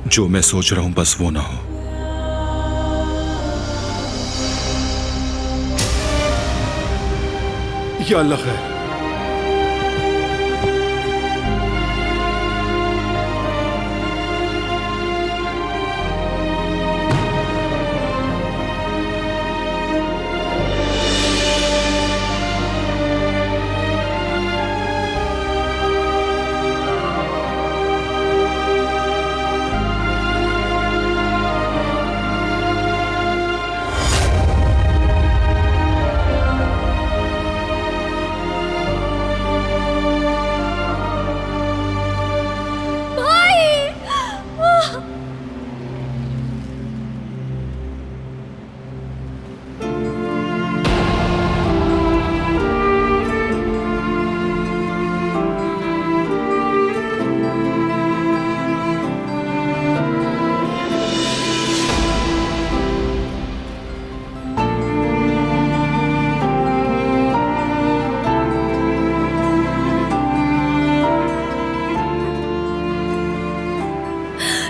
जो मैं सोच रहा हूं बस वो ना हो। या अल्लाह है।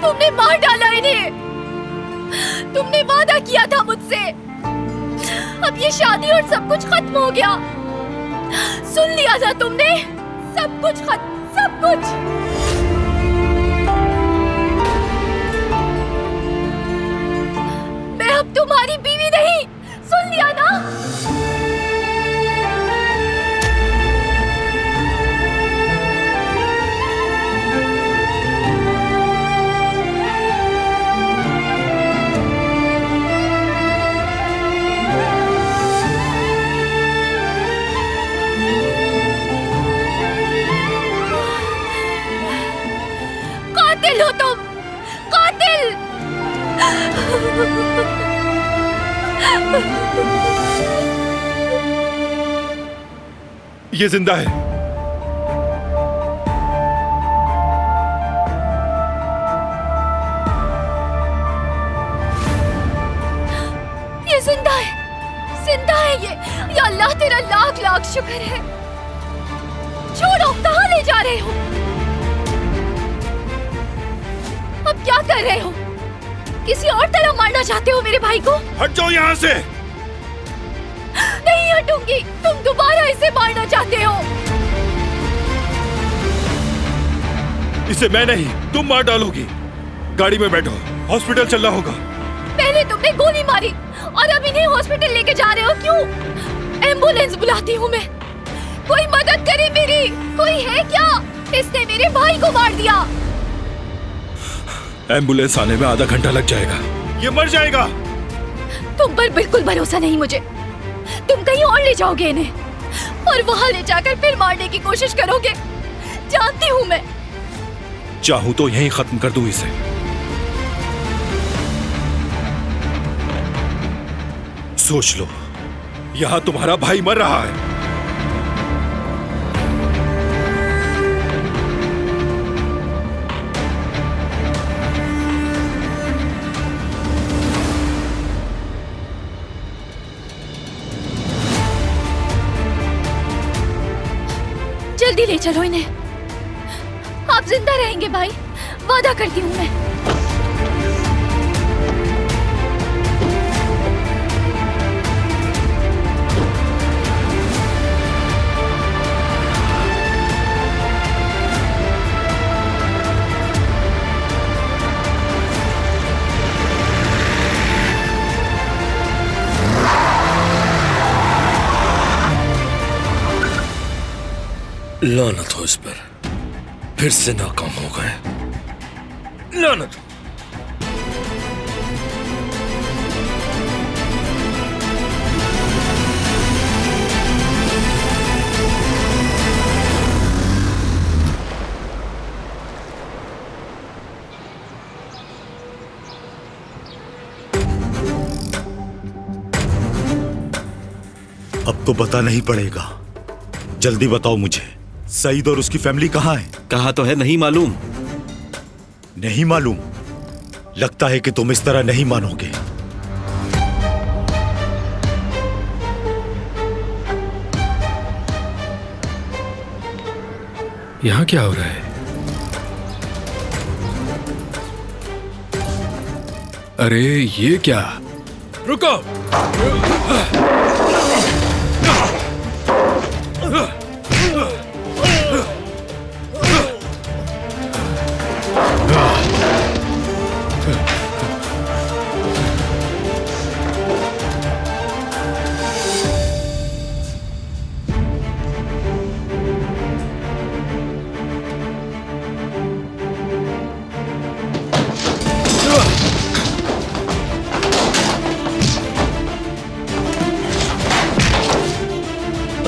तुमने मार डाला इन्हें। तुमने वादा किया था मुझसे। अब ये शादी और सब कुछ खत्म हो गया। सुन लिया था तुमने? सब कुछ खत्म, सब कुछ। मैं अब तुम्हारी बीवी नहीं। सुन लिया ना? कातिल हो तुम, कातिल। ये जिंदा है। ये जिंदा है, जिंदा है ये। या अल्लाह तेरा लाख लाख शुक्र है। छोड़ो, कहाँ ले जा रहे हो? अब क्या कर रहे हो? किसी और तरह मारना चाहते हो मेरे भाई को? हट जाओ यहाँ से। नहीं हटूंगी। तुम दोबारा इसे मारना चाहते हो। इसे मैं नहीं, तुम मार डालोगी। गाड़ी में बैठो, हॉस्पिटल चलना होगा। पहले तुमने गोली मारी और अब इन्हें हॉस्पिटल लेके जा रहे हो। क्यों? एम्बुलेंस बुलाती हूँ मैं। कोई मदद करे मेरी। कोई है क्या? इसने मेरे भाई को मार दिया। एम्बुलेंस आने में आधा घंटा लग जाएगा। ये मर जाएगा। तुम पर बिल्कुल भरोसा नहीं मुझे। तुम कहीं और ले जाओगे इन्हें और वहां ले जाकर फिर मारने की कोशिश करोगे। जानती हूँ मैं। चाहूं तो यहीं खत्म कर दूं इसे। सोच लो, यहां तुम्हारा भाई मर रहा है। जल्दी ले चलो इन्हें। आप जिंदा रहेंगे भाई, वादा करती हूँ मैं। लानत हो इस पर, फिर से नाकाम हो गए। लानत हो। अब तो पता नहीं पड़ेगा। जल्दी बताओ मुझे, सईद और उसकी फैमिली कहाँ है? कहा तो है नहीं मालूम। नहीं मालूम? लगता है कि तुम इस तरह नहीं मानोगे। यहां क्या हो रहा है? अरे ये क्या? रुको।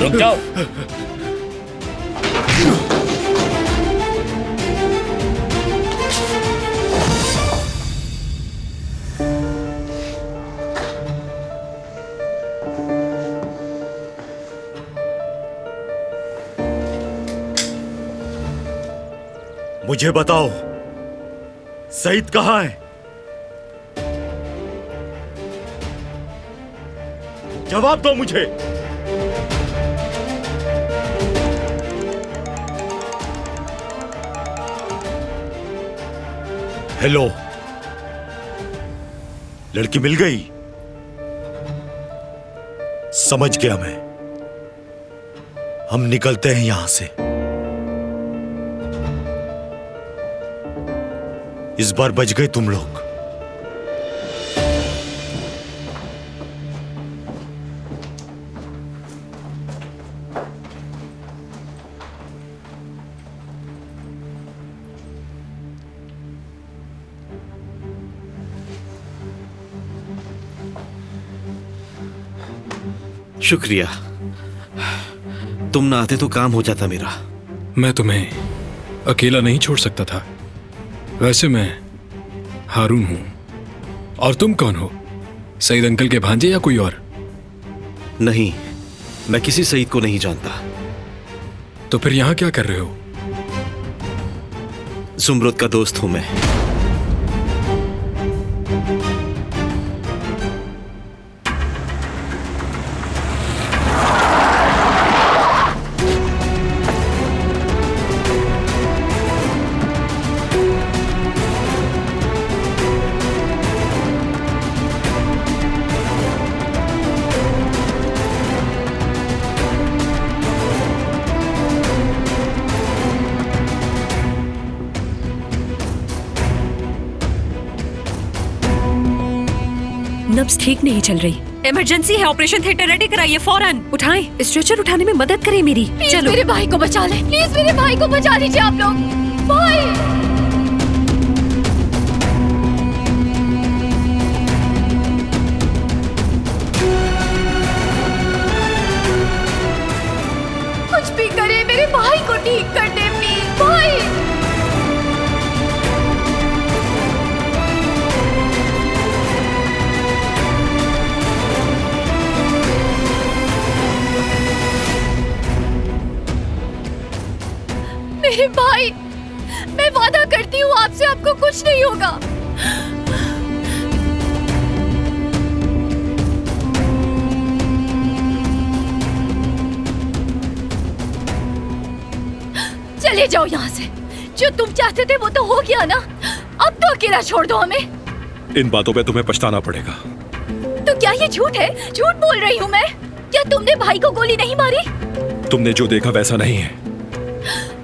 रुक जाओ। मुझे बताओ, सईद कहाँ है? जवाब दो मुझे। हेलो, लड़की मिल गई? समझ गया मैं। हम निकलते हैं यहां से। इस बार बच गए तुम लोग। शुक्रिया, तुम ना आते तो काम हो जाता मेरा। मैं तुम्हें अकेला नहीं छोड़ सकता था। वैसे मैं हारून हूं। और तुम कौन हो? सईद अंकल के भांजे या कोई और? नहीं, मैं किसी सईद को नहीं जानता। तो फिर यहां क्या कर रहे हो? जुमरुद का दोस्त हूं मैं। नब्ज ठीक नहीं चल रही। इमरजेंसी है, ऑपरेशन थिएटर रेडी कराइए फौरन। उठाएं, स्ट्रेचर उठाने में मदद करें मेरी। चलो, मेरे भाई को बचा ले, प्लीज मेरे भाई को बचा लीजिए आप लोग। भाई, कुछ भी करे, मेरे भाई को ठीक कर दे प्लीज। भाई, मेरे भाई, मैं वादा करती हूँ आपसे, आपको कुछ नहीं होगा। चले जाओ यहाँ से। जो तुम चाहते थे वो तो हो गया ना, अब तो अकेला छोड़ दो हमें। इन बातों पे तुम्हें पछताना पड़ेगा। तो क्या ये झूठ है? झूठ बोल रही हूँ मैं। क्या तुमने भाई को गोली नहीं मारी? तुमने जो देखा वैसा नहीं है।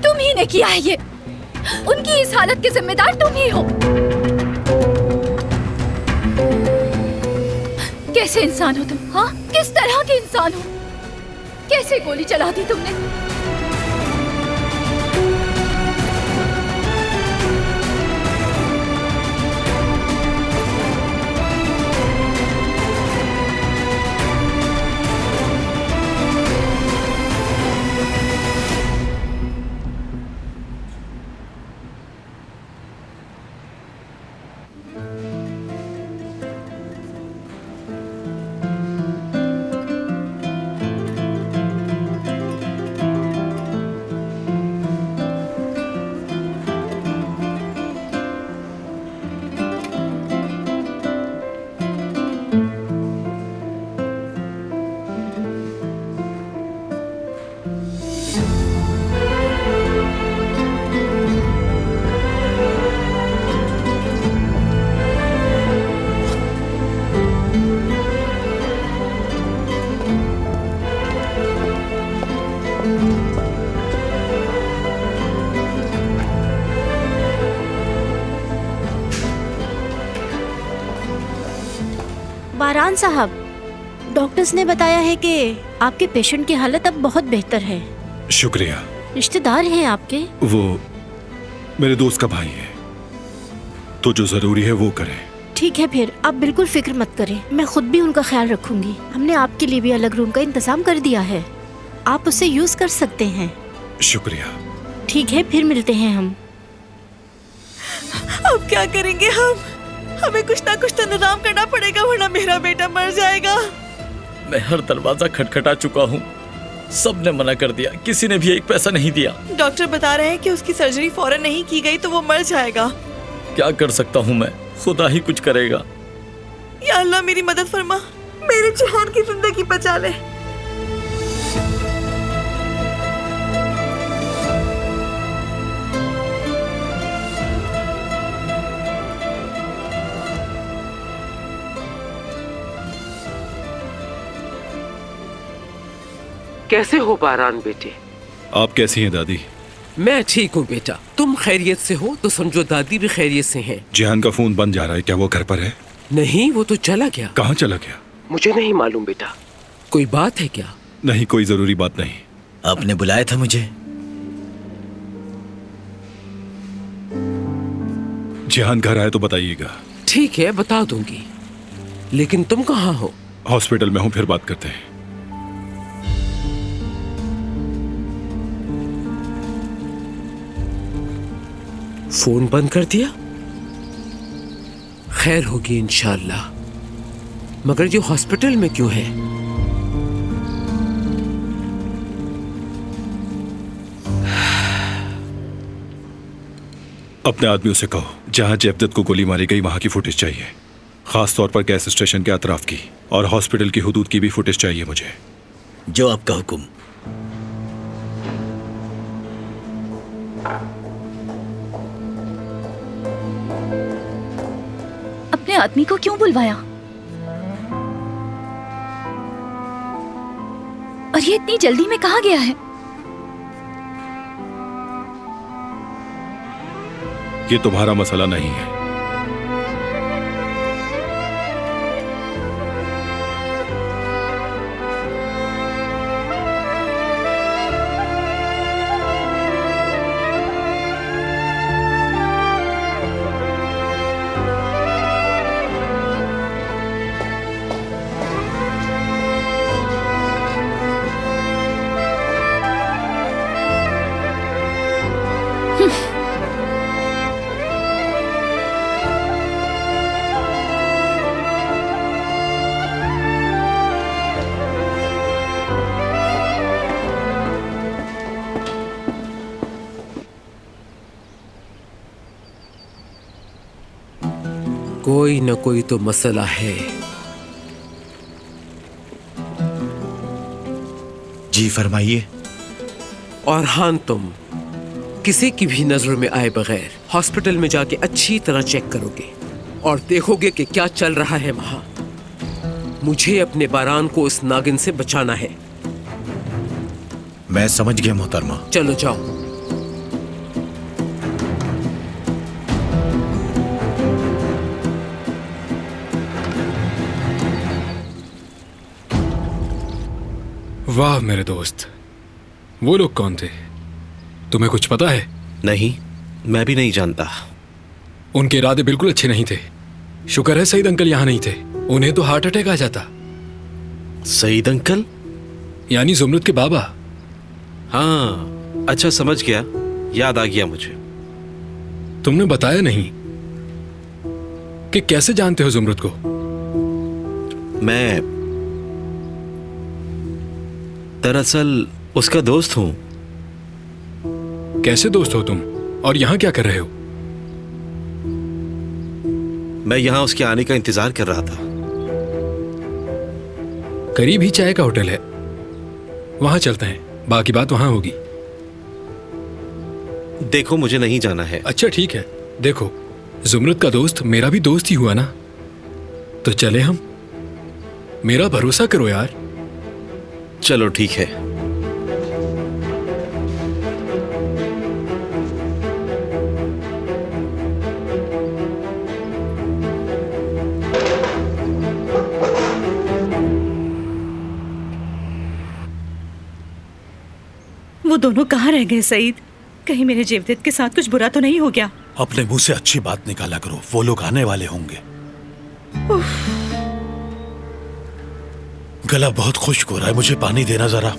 तुम ही ने किया है ये। उनकी इस हालत के जिम्मेदार तुम ही हो। कैसे इंसान हो तुम? हाँ, किस तरह के इंसान हो? कैसे गोली चला दी तुमने? बारान साहब, डॉक्टर्स ने बताया है कि आपके पेशेंट की हालत अब बहुत बेहतर है। शुक्रिया। रिश्तेदार हैं आपके? वो मेरे दोस्त का भाई है, तो जो जरूरी है वो करें। ठीक है, फिर आप बिल्कुल फिक्र मत करें, मैं खुद भी उनका ख्याल रखूंगी। हमने आपके लिए भी अलग रूम का इंतजाम कर दिया है, आप उसे यूज कर सकते हैं। शुक्रिया। ठीक है, फिर मिलते हैं हम। अब क्या करेंगे हम? हमें कुछ ना कुछ तो इंतजाम करना पड़ेगा, वरना मेरा बेटा मर जाएगा। मैं हर दरवाजा खटखटा चुका हूँ, सबने मना कर दिया, किसी ने भी एक पैसा नहीं दिया। डॉक्टर बता रहे हैं कि उसकी सर्जरी फौरन नहीं की गई तो वो मर जाएगा। क्या कर सकता हूँ मैं, खुदा ही कुछ करेगा। या अल्लाह मेरी मदद फरमा, मेरे जहान की जिंदगी बचा ले। कैसे हो बारान बेटे? आप कैसी हैं दादी? मैं ठीक हूँ बेटा, तुम खैरियत से हो तो समझो दादी भी खैरियत से हैं। जिहान का फोन बंद जा रहा है, क्या वो घर पर है? नहीं, वो तो चला गया। कहाँ चला गया? मुझे नहीं मालूम बेटा, कोई बात है क्या? नहीं, कोई जरूरी बात नहीं। आपने बुलाया था मुझे? जिहान घर आए तो बताइएगा। ठीक है, बता दूंगी, लेकिन तुम कहाँ हो? हॉस्पिटल में हूँ, फिर बात करते हैं। फोन बंद कर दिया? खैर होगी इंशाअल्लाह, मगर ये हॉस्पिटल में क्यों है? अपने आदमियों से कहो, जहां जयदत्त को गोली मारी गई वहां की फुटेज चाहिए, खास तौर पर गैस स्टेशन के अतराफ की, और हॉस्पिटल की हुदूद की भी फुटेज चाहिए मुझे। जो आपका हुक्म। अपने आदमी को क्यों बुलवाया? और ये इतनी जल्दी में कहाँ गया है? ये तुम्हारा मसला नहीं है। कोई न कोई तो मसला है। जी फरमाइए। और हाँ, तुम किसी की भी नजर में आए बगैर हॉस्पिटल में जाके अच्छी तरह चेक करोगे और देखोगे कि क्या चल रहा है वहां। मुझे अपने बारान को उस नागिन से बचाना है। मैं समझ गया मोहतरमा। चलो जाओ। वाह मेरे दोस्त, वो लोग कौन थे? तुम्हें कुछ पता है? नहीं, मैं भी नहीं जानता। उनके इरादे बिल्कुल अच्छे नहीं थे। शुक्र है सईद अंकल यहाँ नहीं थे, उन्हें तो हार्ट अटैक आ जाता। सईद अंकल यानी जुमरत के बाबा। हाँ, अच्छा समझ गया, याद आ गया मुझे। तुमने बताया नहीं कि कैसे जानते हो जुमरत को? मैं दरअसल उसका दोस्त हूं। कैसे दोस्त हो तुम, और यहां क्या कर रहे हो? मैं यहां उसके आने का इंतजार कर रहा था। करीब ही चाय का होटल है, वहां चलते हैं, बाकी बात वहां होगी। देखो मुझे नहीं जाना है। अच्छा ठीक है, देखो जुमरत का दोस्त मेरा भी दोस्त ही हुआ ना, तो चले हम। मेरा भरोसा करो यार। चलो ठीक है। दोनों कहाँ रह गए सईद? कहीं मेरे जेवदत के साथ कुछ बुरा तो नहीं हो गया? अपने मुंह से अच्छी बात निकाला करो, वो लोग आने वाले होंगे। गला बहुत खुश्क हो रहा है, मुझे पानी देना जरा।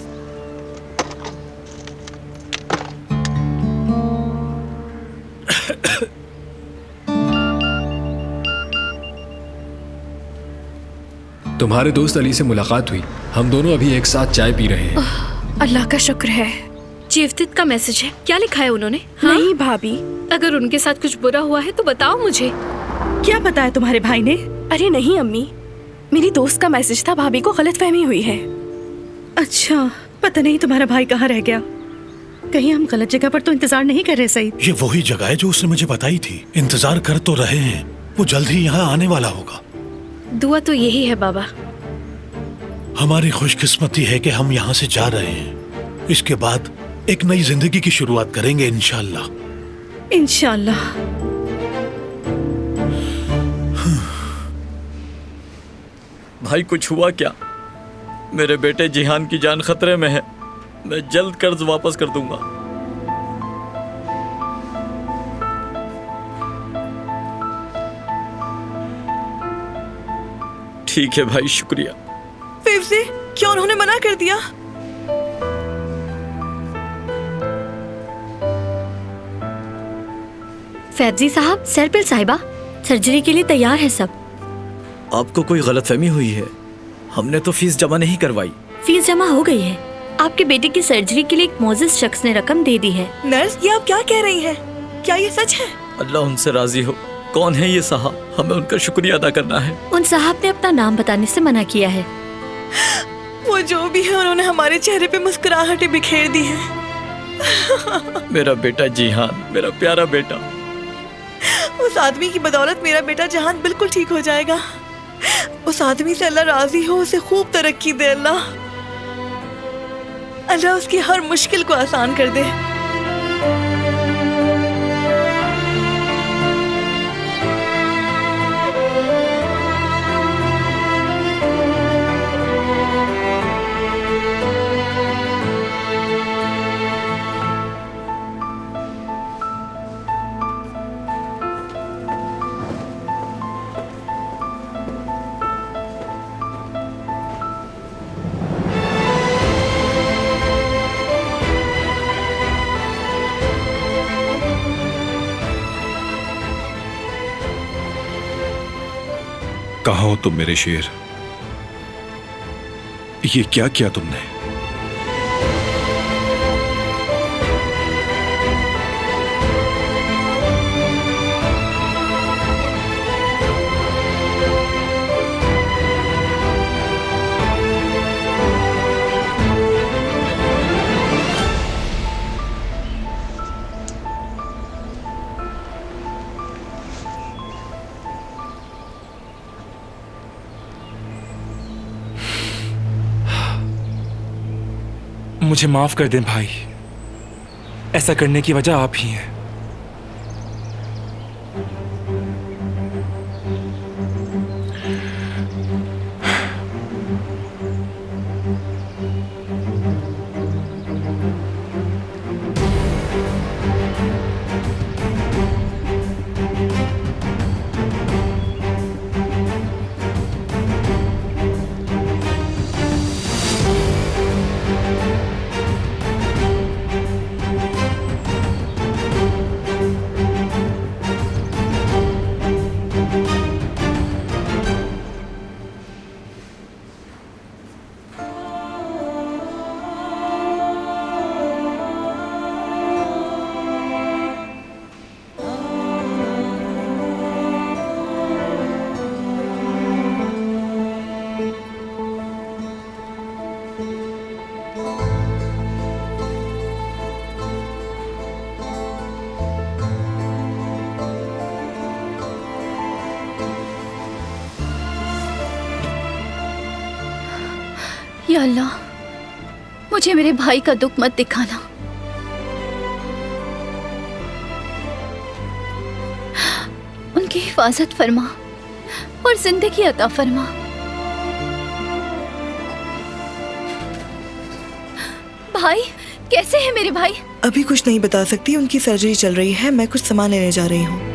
तुम्हारे दोस्त अली से मुलाकात हुई, हम दोनों अभी एक साथ चाय पी रहे हैं। अल्लाह का शुक्र है। जेवदत का मैसेज है, क्या लिखा है उन्होंने? नहीं भाभी, अगर उनके साथ कुछ बुरा हुआ है तो बताओ मुझे। क्या बताया तुम्हारे भाई ने? अरे नहीं अम्मी, मेरी दोस्त का मैसेज था, भाभी को गलतफहमी हुई है। अच्छा, पता नहीं तुम्हारा भाई कहाँ रह गया। कहीं हम गलत जगह पर तो इंतजार नहीं कर रहे सईद? ये वही जगह है जो उसने मुझे बताई थी। इंतजार कर तो रहे हैं, वो जल्द ही यहाँ आने वाला होगा। दुआ तो यही है बाबा। हमारी खुशकिस्मती है कि हम यहाँ से जा रहे हैं। इसके बाद एक नई जिंदगी की शुरुआत करेंगे इंशाल्लाह। इंशाल्लाह। भाई कुछ हुआ क्या? मेरे बेटे जिहान की जान खतरे में है। मैं जल्द कर्ज वापस कर दूंगा। ठीक है भाई, शुक्रिया। फिर से क्यों उन्होंने मना कर दिया? फैजी साहब, सरपिल साहिबा, सर्जरी के लिए तैयार है सब। आपको कोई गलतफहमी हुई है? हमने तो फीस जमा नहीं करवाई। फीस जमा हो गई है। आपके बेटे की सर्जरी के लिए एक मोजिज शख्स ने रकम दे दी है। नर्स, ये आप क्या कह रही हैं? क्या ये सच है? अल्लाह उनसे राजी हो। कौन है ये साहब? हमें उनका शुक्रिया अदा करना है। उन साहब ने अपना नाम बताने से मना किया है। वो जो भी है, उन्होंने हमारे चेहरे पे मुस्कुराहटें बिखेर दी हैं। मेरा बेटा जिहान, मेरा प्यारा बेटा। उस आदमी की बदौलत मेरा बेटा जहान बिल्कुल ठीक हो जाएगा। उस आदमी से अल्लाह राजी हो, उसे खूब तरक्की दे अल्लाह। अल्लाह उसकी हर मुश्किल को आसान कर दे। कहाँ हो तुम मेरे शेर? ये क्या किया तुमने? मुझे माफ कर दें भाई, ऐसा करने की वजह आप ही हैं। या अल्लाह, मुझे मेरे भाई का दुख मत दिखाना। उनकी हिफाजत फरमा और जिंदगी अता फरमा। भाई, कैसे है मेरे भाई? अभी कुछ नहीं बता सकती, उनकी सर्जरी चल रही है। मैं कुछ सामान लेने जा रही हूँ।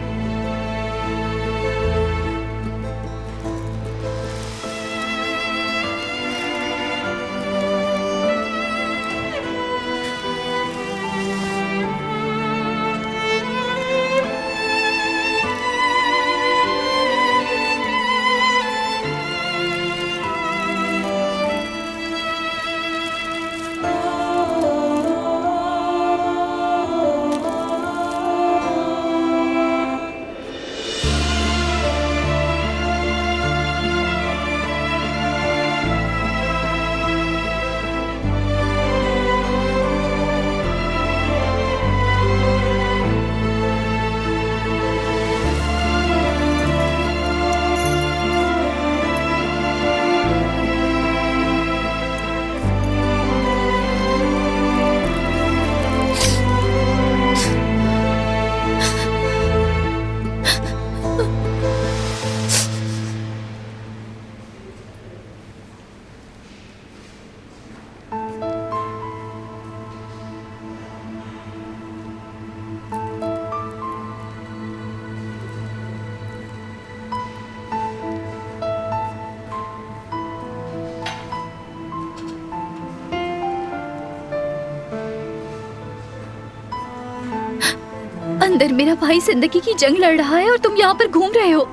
अंदर मेरा भाई जिंदगी की जंग लड़ रहा है और तुम यहाँ पर घूम रहे हो।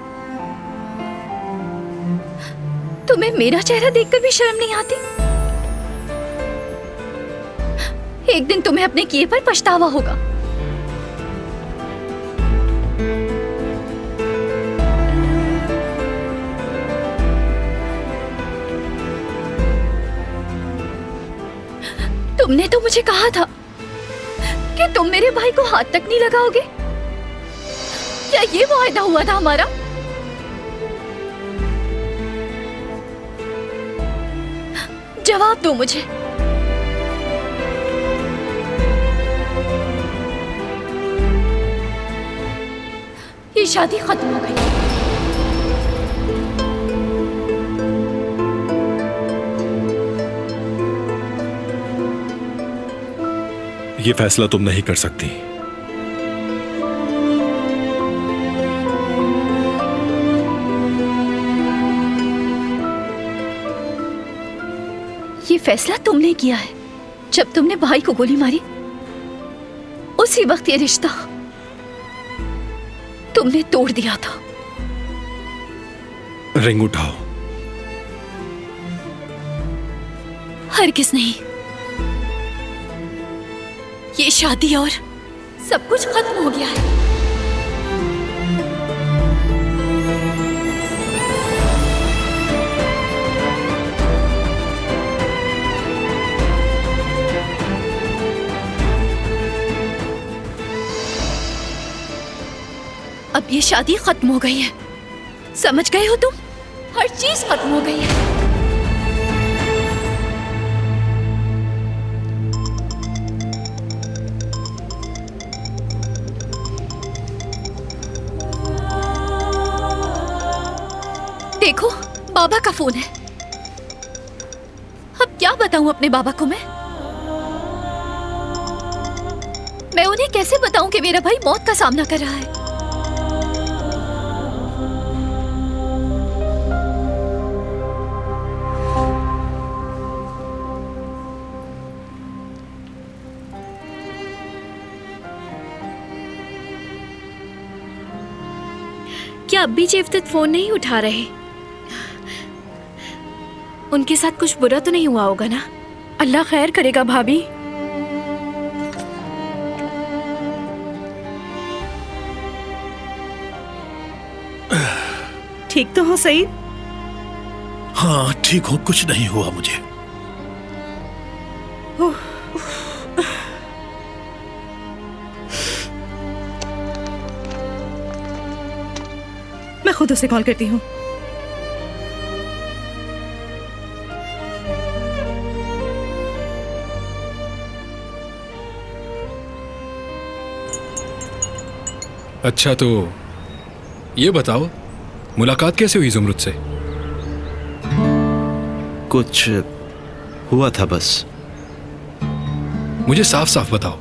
तुम्हें मेरा चेहरा देखकर भी शर्म नहीं आती? एक दिन तुम्हें अपने किए पर पछतावा होगा। तुमने तो मुझे कहा था कि तुम मेरे भाई को हाथ तक नहीं लगाओगे। क्या ये वायदा हुआ था हमारा? जवाब दो मुझे। ये शादी खत्म हो गई। ये फैसला तुम नहीं कर सकती। ये फैसला तुमने किया है। जब तुमने भाई को गोली मारी उसी वक्त ये रिश्ता तुमने तोड़ दिया था। रिंग उठाओ। हरगिज़ नहीं। ये शादी और सब कुछ खत्म हो गया है। अब ये शादी खत्म हो गई है। समझ गए हो तुम? हर चीज खत्म हो गई है। देखो, बाबा का फोन है। अब क्या बताऊं अपने बाबा को मैं उन्हें कैसे बताऊं कि मेरा भाई मौत का सामना कर रहा है? क्या अब भी जेवदत फोन नहीं उठा रहे? उनके साथ कुछ बुरा तो नहीं हुआ होगा ना? अल्लाह खैर करेगा भाभी। ठीक तो हो सईद? हाँ ठीक हूँ, कुछ नहीं हुआ मुझे। मैं खुद उसे कॉल करती हूँ। अच्छा तो ये बताओ, मुलाकात कैसे हुई ज़ुमरुद से? कुछ हुआ था बस। मुझे साफ साफ बताओ,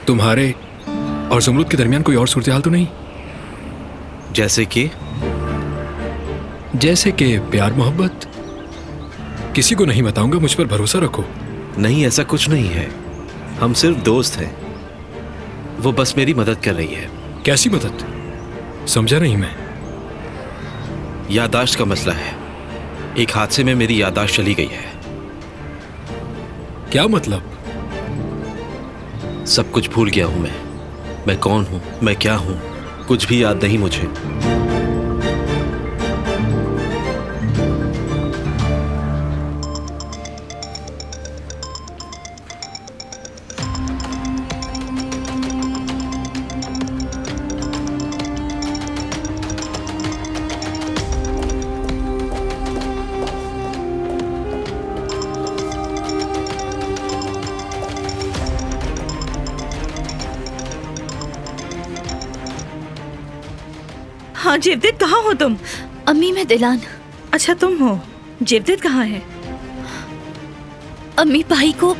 तुम्हारे और ज़ुमरुद के दरमियान कोई और सूरत हाल तो नहीं? जैसे कि प्यार मोहब्बत? किसी को नहीं बताऊंगा, मुझ पर भरोसा रखो। नहीं, ऐसा कुछ नहीं है। हम सिर्फ दोस्त हैं। वो बस मेरी मदद कर रही है। कैसी मदद? समझा नहीं मैं। याददाश्त का मसला है। एक हादसे में मेरी याददाश्त चली गई है। क्या मतलब? सब कुछ भूल गया हूं मैं कौन हूं, मैं क्या हूं, कुछ भी याद नहीं मुझे। हाँ जेवदेद, कहाँ हो तुम? अम्मी मैं दिलान। अच्छा तुम हो। जेवदेद कहाँ है? अम्मी भाई को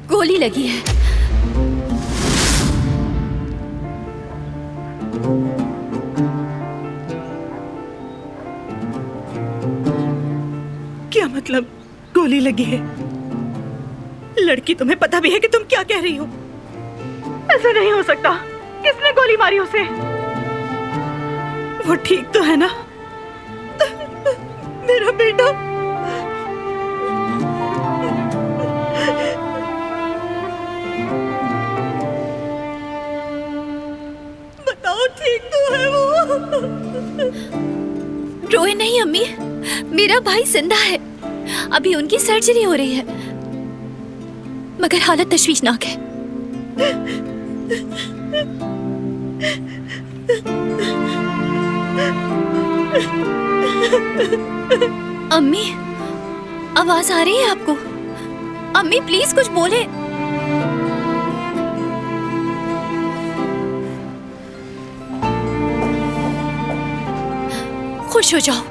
गोली लगी है। क्या मतलब गोली लगी है? लड़की, तुम्हें पता भी है कि तुम क्या कह रही हो? ऐसा नहीं हो सकता। किसने गोली मारी उसे? वो ठीक तो है ना? मेरा बेटा। बताओ, ठीक तो है वो? रोए नहीं अम्मी, मेरा भाई जिंदा है। अभी उनकी सर्जरी हो रही है, मगर हालत तशवीशनाक है। अम्मी, आवाज आ रही है आपको? अम्मी प्लीज कुछ बोले। खुश हो जाओ,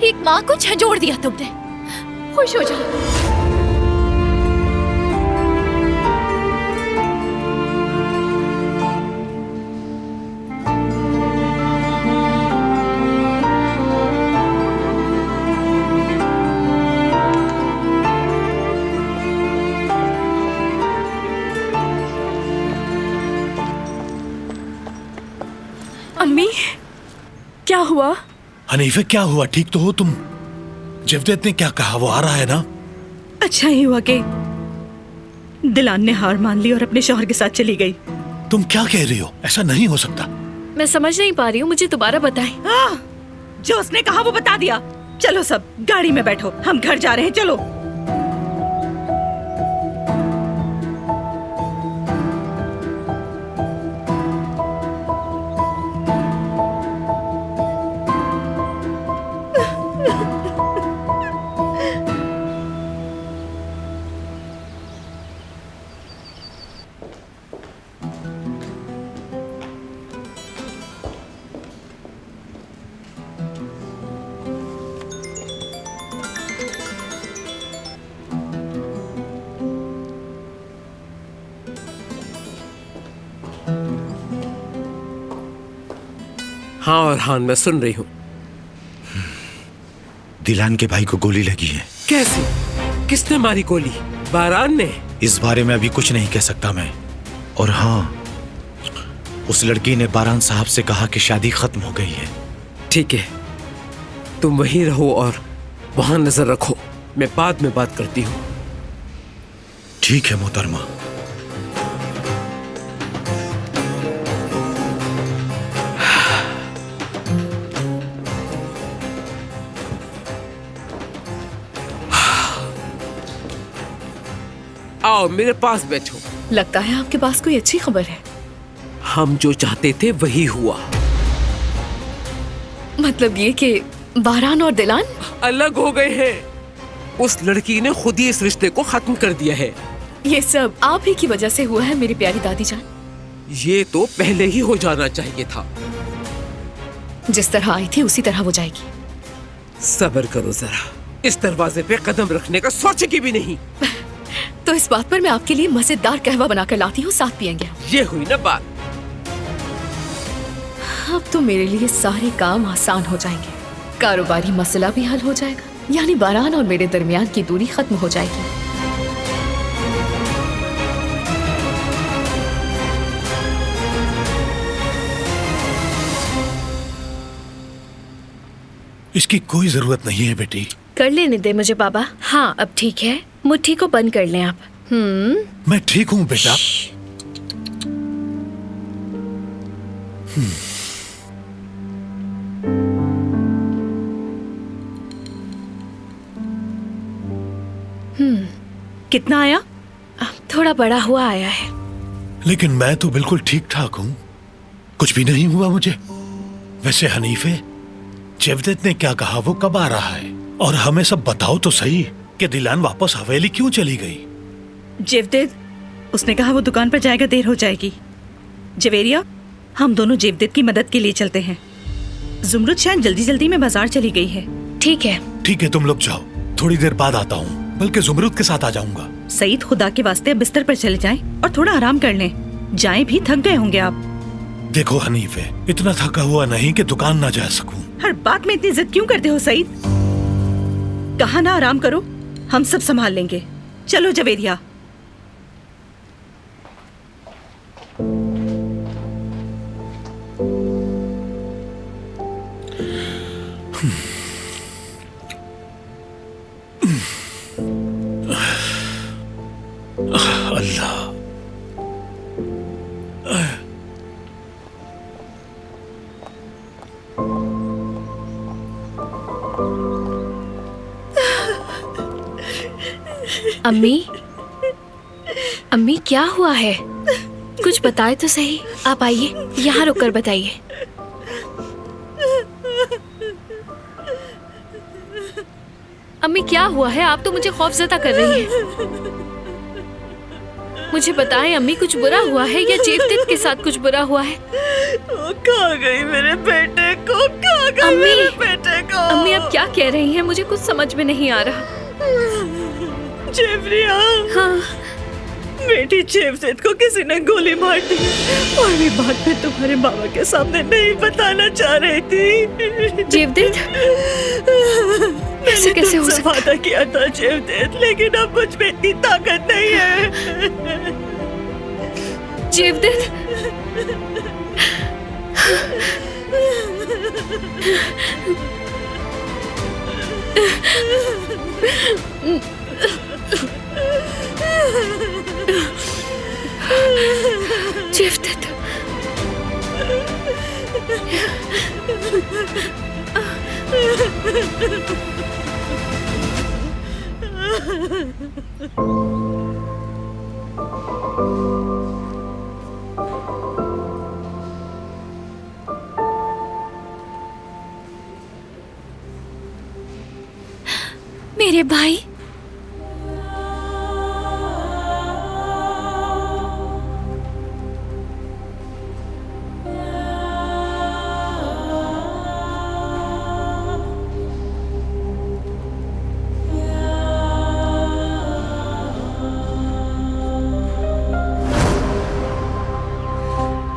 एक माँ को झंझोड़ दिया तुमने। खुश हो जाओ। अम्मी, क्या हुआ? हनीफे, क्या हुआ? ठीक तो हो तुम? जेवदेद ने क्या कहा? वो आ रहा है ना? अच्छा ही हुआ कि दिलान ने हार मान ली और अपने शौहर के साथ चली गई। तुम क्या कह रही हो? ऐसा नहीं हो सकता। मैं समझ नहीं पा रही हूँ, मुझे दोबारा बताएं। जो उसने कहा वो बता दिया। चलो सब गाड़ी में बैठो, हम घर जा रहे हैं। चलो। हाँ और हान, मैं सुन रही हूँ। दिलान के भाई को गोली लगी है। कैसे? किसने मारी गोली? बारान ने? इस बारे में अभी कुछ नहीं कह सकता मैं। और हाँ, उस लड़की ने बारान साहब से कहा कि शादी खत्म हो गई है। ठीक है, तुम वहीं रहो और वहां नजर रखो। मैं बाद में बात करती हूँ। ठीक है मोहतरमा। आओ मेरे पास बैठो। लगता है आपके पास कोई अच्छी खबर है। हम जो चाहते थे वही हुआ। मतलब ये कि बारान और दिलान अलग हो गए हैं। उस लड़की ने खुद ही इस रिश्ते को खत्म कर दिया है। ये सब आप ही की वजह से हुआ है मेरी प्यारी दादी जान। ये तो पहले ही हो जाना चाहिए था। जिस तरह आई थी उसी तरह वो जाएगी। सब्र करो जरा, इस दरवाजे पे कदम रखने का सोचेगी भी नहीं। तो इस बात पर मैं आपके लिए मजेदार कहवा बनाकर लाती हूँ, साथ पियेंगे। ये हुई ना बात। अब तो मेरे लिए सारे काम आसान हो जाएंगे, कारोबारी मसला भी हल हो जाएगा, यानी बारान और मेरे दरमियान की दूरी खत्म हो जाएगी। इसकी कोई जरूरत नहीं है बेटी। कर लेने दे मुझे बाबा। हाँ अब ठीक है, मुट्ठी को बंद कर लें आप। मैं ठीक हूँ बेटा। कितना आया? थोड़ा बड़ा हुआ आया है। लेकिन मैं तो बिल्कुल ठीक ठाक हूँ, कुछ भी नहीं हुआ मुझे। वैसे हनीफे, जेवदेत ने क्या कहा, वो कब आ रहा है? और हमें सब बताओ तो सही कि दिलान वापस हवेली क्यों चली गई? जेवदेत, उसने कहा वो दुकान पर जाएगा, देर हो जाएगी। जवेरिया, हम दोनों जेवदेत की मदद के लिए चलते हैं। जुमरुद शायद जल्दी जल्दी में बाजार चली गई है। ठीक है। ठीक है, तुम लोग जाओ, थोड़ी देर बाद आता हूँ, बल्कि जुमरुद के साथ आ जाऊंगा। सईद, खुदा के वास्ते अब बिस्तर पर चले जाएं और थोड़ा आराम कर लें। जाएं भी, थक गए होंगे आप। देखो हनीफे, इतना थका हुआ नहीं कि दुकान ना जा सकूं। हर बात में इतनी जिद क्यों करते हो सईद? कहा ना आराम करो, हम सब संभाल लेंगे। चलो जवेरिया। अल्लाह, अम्मी, अम्मी क्या हुआ है? कुछ बताए तो सही। आप आइए, यहाँ रुककर बताइए। अम्मी क्या हुआ है? आप तो मुझे खौफजदा कर रही हैं। मुझे बताएं अम्मी, कुछ बुरा हुआ है या जेवदेत के साथ कुछ बुरा हुआ है? वो खा गई मेरे बेटे को, खा गई मेरे बेटे को। अम्मी आप क्या कह रही हैं? मुझे कुछ समझ में नहीं आ रहा। जेवरिया, हाँ, बेटी जेवदेत को किसी ने गोली मार दी और ये बात मैं तुम्हारे बाबा के सामने नहीं बताना चाह रही थी। जेवदेत, ऐसे कैसे हो सकता? वादा किया था जेवदेत, लेकिन अब मुझ में इतनी ताकत नहीं है। जेवदेत, जेवदेत, मेरे भाई,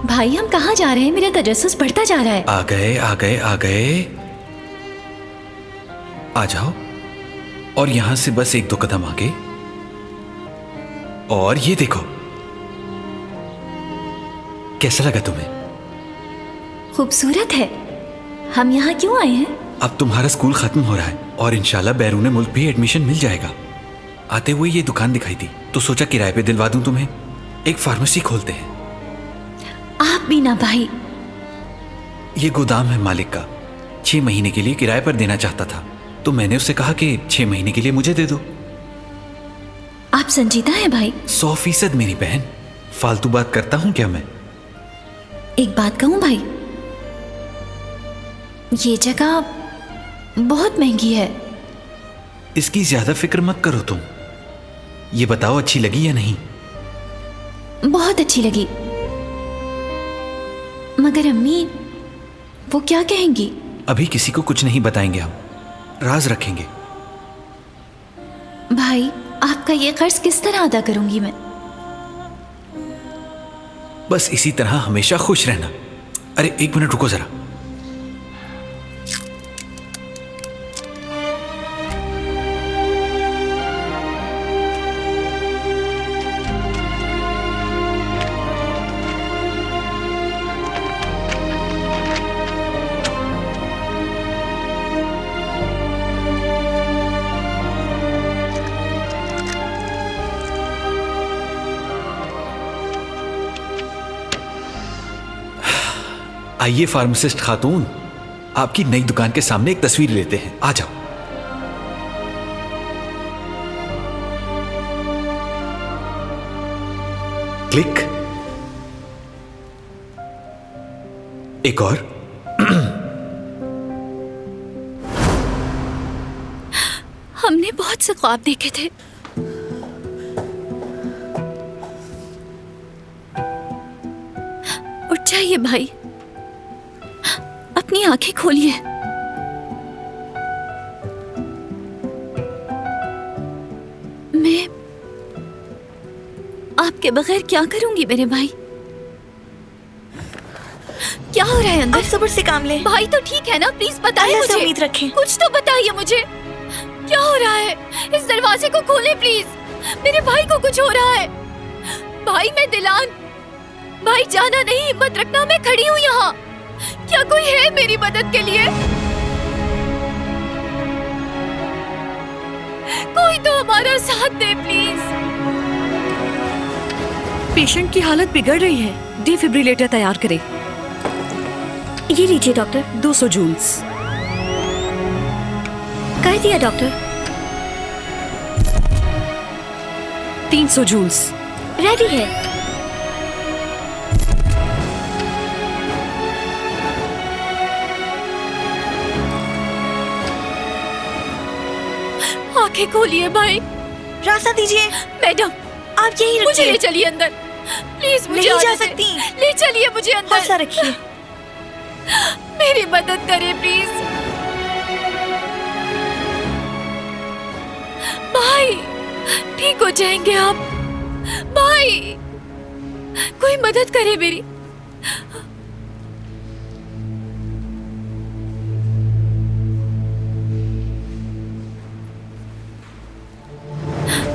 भाई हम कहाँ जा रहे हैं? मेरा तजस्सुस बढ़ता जा रहा है। आ गए आ गए आ गए, आ जाओ। और यहां से बस एक दो कदम आगे, और ये देखो। कैसा लगा तुम्हें? खूबसूरत है। हम यहाँ क्यों आए हैं? अब तुम्हारा स्कूल खत्म हो रहा है और इंशाल्लाह बैरून मुल्क भी एडमिशन मिल जाएगा। आते हुए ये दुकान दिखाई दी तो सोचा किराए पे दिलवा दूं तुम्हें। एक फार्मेसी खोलते हैं। आप भी ना भाई। ये गोदाम है मालिक का, 6 महीने के लिए किराए पर देना चाहता था, तो मैंने उससे कहा कि 6 महीने के लिए मुझे दे दो। आप संजीदा हैं भाई। 100% मेरी बहन, फालतू बात करता हूं क्या मैं? एक बात कहूं भाई, ये जगह बहुत महंगी है। इसकी ज्यादा फिक्र मत करो तुम। ये बताओ अच्छी लगी या नहीं? बहुत अच्छी लगी, मगर अम्मी वो क्या कहेंगी? अभी किसी को कुछ नहीं बताएंगे, हम राज रखेंगे। भाई, आपका ये कर्ज किस तरह अदा करूंगी मैं? बस इसी तरह हमेशा खुश रहना। अरे एक मिनट रुको जरा। आइए फार्मासिस्ट खातून, आपकी नई दुकान के सामने एक तस्वीर लेते हैं। आ जाओ। क्लिक। एक और। हमने बहुत से ख्वाब देखे थे। उठ जाइए भाई, अपनी आंखें खोलिए। मैं आपके बगैर क्या करूंगी मेरे भाई? क्या हो रहा है अंदर? आप सब्र से काम लें। भाई तो ठीक है ना? प्लीज बताइए मुझे। उम्मीद रखें। कुछ तो बताइए मुझे, क्या हो रहा है? इस दरवाजे को खोलें प्लीज, मेरे भाई को कुछ हो रहा है। भाई मैं दिलान, भाई जाना नहीं, हिम्मत रखना, मैं खड़ी हूँ यहाँ। क्या कोई है मेरी मदद के लिए? कोई तो हमारा साथ दे प्लीज। पेशेंट की हालत बिगड़ रही है, डिफिब्रिलेटर तैयार करें। ये लीजिए डॉक्टर। 200 जूल्स। कर दिया डॉक्टर। 300 जूल्स। रेडी है। आंखें खोलिए भाई। रास्ता दीजिए। मैडम, आप यही रखिए। मुझे ले चलिए अंदर प्लीज। मुझे नहीं जा आने सकती। दें। ले चलिए मुझे अंदर। हौसला रखिए। मेरी मदद करिए प्लीज। भाई ठीक हो जाएंगे आप। भाई कोई मदद करे मेरी।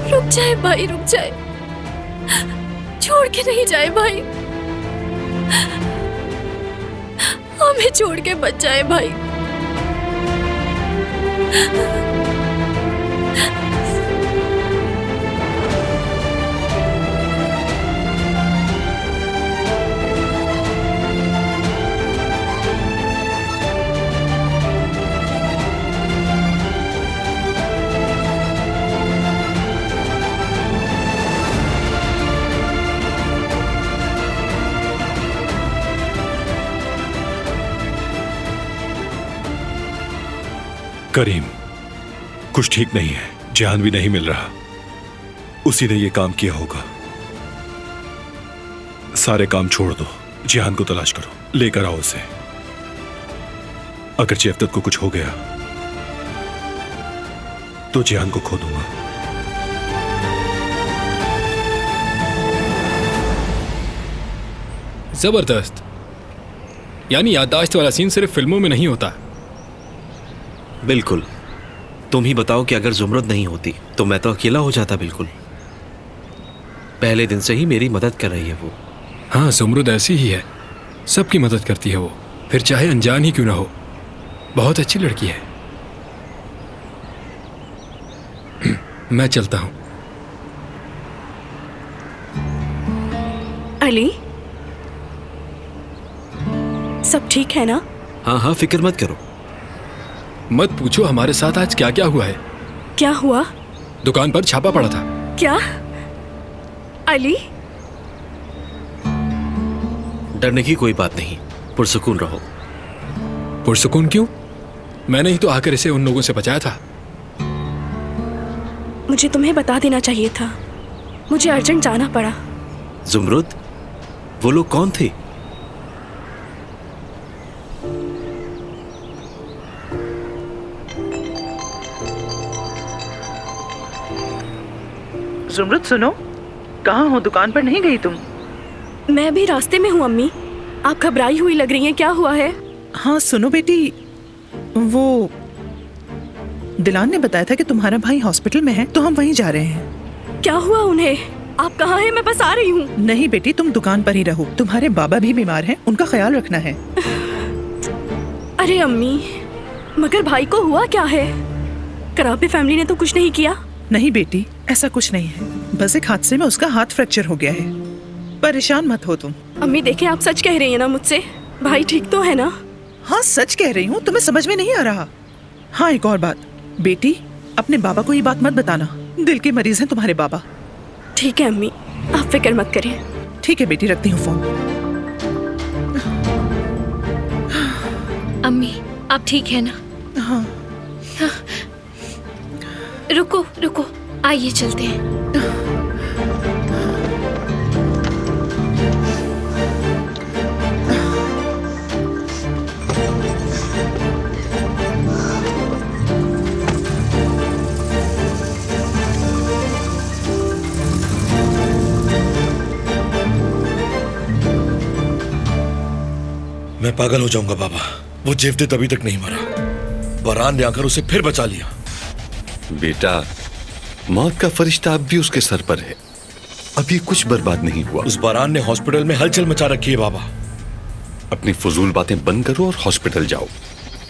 रुक जाए भाई, रुक जाए, छोड़ के नहीं जाए भाई, हमें छोड़ के बच जाए भाई। करीम, कुछ ठीक नहीं है, जान भी नहीं मिल रहा। उसी ने ये काम किया होगा। सारे काम छोड़ दो, जिहान को तलाश करो, लेकर आओ उसे। अगर जयवदत्त को कुछ हो गया तो जिहान को खो दूंगा। जबरदस्त। यानी याददाश्त वाला सीन सिर्फ फिल्मों में नहीं होता। बिल्कुल। तुम ही बताओ कि अगर जुमरद नहीं होती तो मैं तो अकेला हो जाता। बिल्कुल, पहले दिन से ही मेरी मदद कर रही है वो। हाँ, जुमरद ऐसी ही है, सबकी मदद करती है वो, फिर चाहे अनजान ही क्यों ना हो। बहुत अच्छी लड़की है। मैं चलता हूं। अली, सब ठीक है ना? हाँ हाँ, फिक्र मत करो। मत पूछो हमारे साथ आज क्या क्या हुआ है। क्या हुआ? दुकान पर छापा पड़ा था। क्या? अली, डरने की कोई बात नहीं, पुरसुकून रहो। पुरसुकून क्यों? मैंने ही तो आकर इसे उन लोगों से बचाया था। मुझे तुम्हें बता देना चाहिए था, मुझे अर्जेंट जाना पड़ा। जुमरुद, वो लोग कौन थे? जुमरुद सुनो, कहाँ हो? दुकान पर नहीं गई तुम? मैं भी रास्ते में हूँ अम्मी। आप घबराई हुई लग रही हैं, क्या हुआ है? हाँ सुनो बेटी, वो दिलान ने बताया था कि तुम्हारा भाई हॉस्पिटल में है, तो हम वहीं जा रहे हैं। क्या हुआ उन्हें? आप कहाँ हैं? मैं बस आ रही हूँ। नहीं बेटी, तुम दुकान पर ही रहो, तुम्हारे बाबा भी बीमार हैं, उनका ख्याल रखना है। अरे अम्मी, मगर भाई को हुआ क्या है? करापे फैमिली ने तो कुछ नहीं किया? नहीं बेटी, ऐसा कुछ नहीं है, बस एक हादसे में उसका हाथ फ्रैक्चर हो गया है। परेशान मत हो तुम। अम्मी देखिए, आप सच कह रही हैं ना मुझसे? भाई ठीक तो है ना? हाँ सच कह रही हूँ, तुम्हें समझ में नहीं आ रहा? हाँ एक और बात बेटी, अपने बाबा को ये बात मत बताना, दिल के मरीज हैं तुम्हारे बाबा। ठीक है अम्मी, आप फिक्र मत करें। ठीक है बेटी, रखती हूँ फोन। अम्मी आप ठीक है ना? हाँ। हाँ। रुको रुको, आइए चलते हैं। मैं पागल हो जाऊंगा बाबा, वो जेवदेत अभी तक नहीं मरा। बरान ने आकर उसे फिर बचा लिया। बेटा, मौत का फरिश्ता अब भी उसके सर पर है, अभी कुछ बर्बाद नहीं हुआ। उस बरान ने हॉस्पिटल में हलचल मचा रखी है बाबा। अपनी फजूल बातें बंद करो और हॉस्पिटल जाओ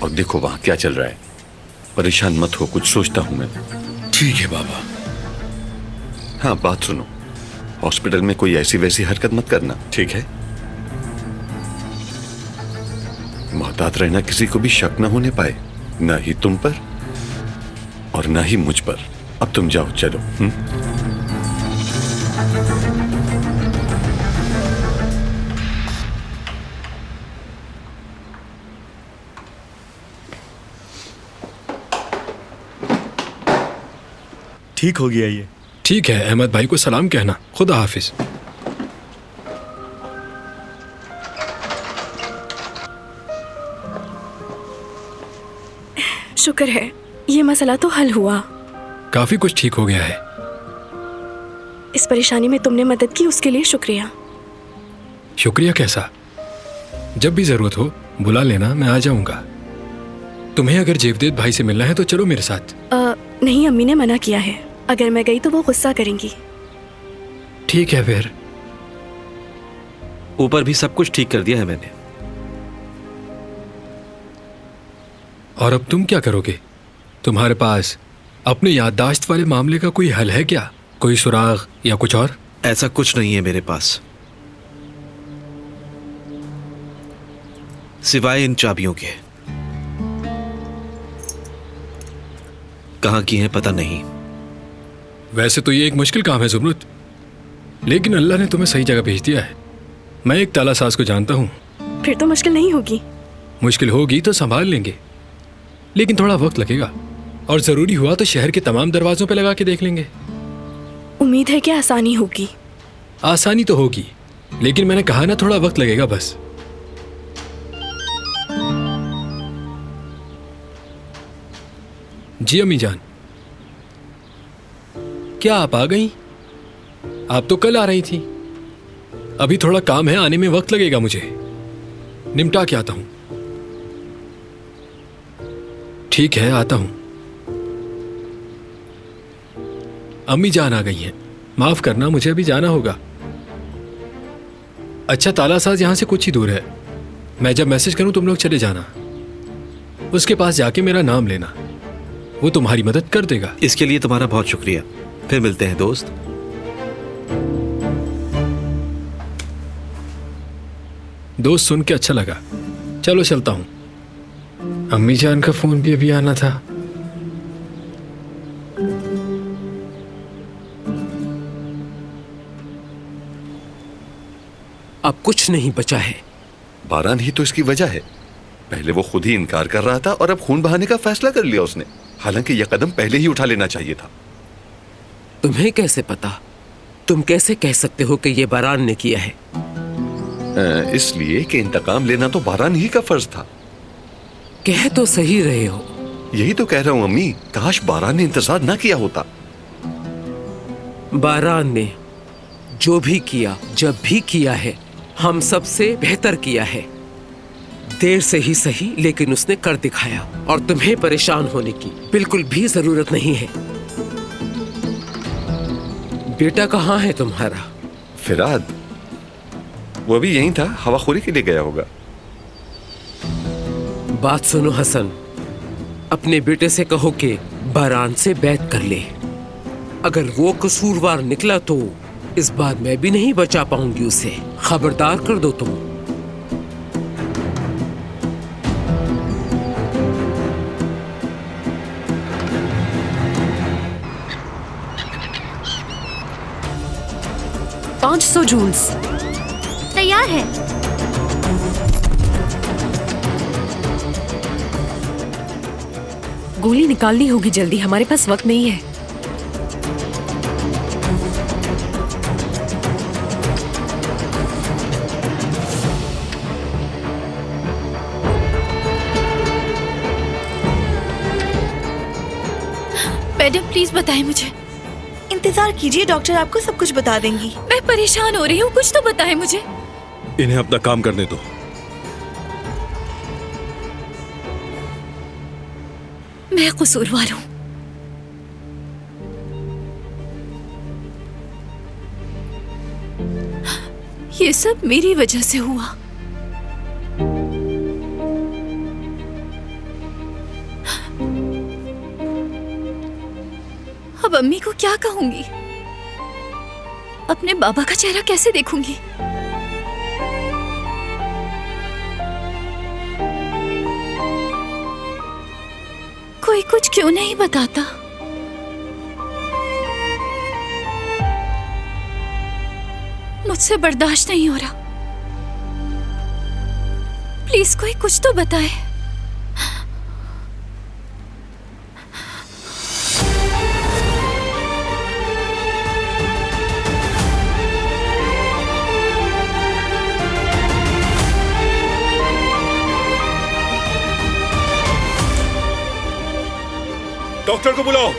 और देखो वहां क्या चल रहा है। परेशान मत हो, कुछ सोचता हूं मैं। ठीक है बाबा। हाँ बात सुनो, हॉस्पिटल में कोई ऐसी वैसी हरकत मत करना, ठीक है? मोहतात रहना, किसी को भी शक न होने पाए, ना ही तुम पर और ना ही मुझ पर। अब तुम जाओ, चलो। ठीक हो गया ये। ठीक है, अहमद भाई को सलाम कहना। खुदा हाफिज। शुक्र है, ये मसला तो हल हुआ। काफी कुछ ठीक हो गया है। इस परेशानी में तुमने मदद की, उसके लिए शुक्रिया। शुक्रिया कैसा? जब भी जरूरत हो बुला लेना, मैं आ जाऊंगा। तुम्हें अगर जेवदेत भाई से मिलना है तो चलो मेरे साथ। नहीं, अम्मी ने मना किया है। अगर मैं गई तो वो गुस्सा करेंगी। ठीक है फिर। ऊपर भी सब कुछ ठीक कर दिया है मैंने। और अब तुम क्या करोगे? तुम्हारे पास अपने याददाश्त वाले मामले का कोई हल है क्या? कोई सुराग या कुछ और? ऐसा कुछ नहीं है मेरे पास, सिवाय इन चाबियों के। कहाँ की हैं पता नहीं। वैसे तो ये एक मुश्किल काम है जुमरुद, लेकिन अल्लाह ने तुम्हें सही जगह भेज दिया है। मैं एक ताला साज को जानता हूँ। फिर तो मुश्किल नहीं होगी। मुश्किल होगी तो संभाल लेंगे, लेकिन थोड़ा वक्त लगेगा। और जरूरी हुआ तो शहर के तमाम दरवाजों पे लगा के देख लेंगे। उम्मीद है कि आसानी होगी। आसानी तो होगी, लेकिन मैंने कहा ना थोड़ा वक्त लगेगा बस। जी अम्मी जान। क्या आप आ गई? आप तो कल आ रही थी। अभी थोड़ा काम है, आने में वक्त लगेगा मुझे। निपटा के आता हूं। ठीक है, आता हूं। अम्मी जान आ गई हैं। माफ करना, मुझे अभी जाना होगा। अच्छा, ताला साज यहां से कुछ ही दूर है। मैं जब मैसेज करूं तुम लोग चले जाना। उसके पास जाके मेरा नाम लेना, वो तुम्हारी मदद कर देगा। इसके लिए तुम्हारा बहुत शुक्रिया। फिर मिलते हैं दोस्त। दोस्त सुन के अच्छा लगा। चलो चलता हूं। अम्मी जान का फोन भी अभी आना था। अब कुछ नहीं बचा है। बारान ही तो इसकी वजह है। पहले वो खुद ही इनकार कर रहा था और अब खून बहाने का फैसला कर लिया उसने। हालांकि यह कदम पहले ही उठा लेना चाहिए था। तुम्हें कैसे पता? तुम कैसे कह सकते हो कि यह बारान ने किया है? इसलिए कि इंतकाम लेना तो बारान ही का फर्ज था। कह तो सही रहे हो। यही तो कह रहा हूं अम्मी, काश बारान ने इंतजार ना किया होता। बारान ने जो भी किया, जब भी किया है, हम सबसे बेहतर किया है। देर से ही सही, लेकिन उसने कर दिखाया और तुम्हें परेशान होने की बिल्कुल भी जरूरत नहीं है। बेटा कहाँ है तुम्हारा? फिराद, वो भी यहीं था, हवाखोरी के लिए गया होगा। बात सुनो हसन, अपने बेटे से कहो कि बारान से बैत कर ले। अगर वो कसूरवार निकला तो इस बार मैं भी नहीं बचा पाऊंगी उसे। खबरदार कर दो तुम। $500 जूल्स तैयार है। गोली निकालनी होगी जल्दी, हमारे पास वक्त नहीं है। मैडम प्लीज बताएं मुझे। इंतजार कीजिए, डॉक्टर आपको सब कुछ बता देंगी। मैं परेशान हो रही हूँ, कुछ तो बताएं मुझे। इन्हें अपना काम करने दो। मैं कसूरवार हूँ। ये सब मेरी वजह से हुआ। अब अम्मी को क्या कहूंगी? अपने बाबा का चेहरा कैसे देखूंगी? कोई कुछ क्यों नहीं बताता? मुझसे बर्दाश्त नहीं हो रहा। प्लीज कोई कुछ तो बताए। डॉक्टर को बुलाओ।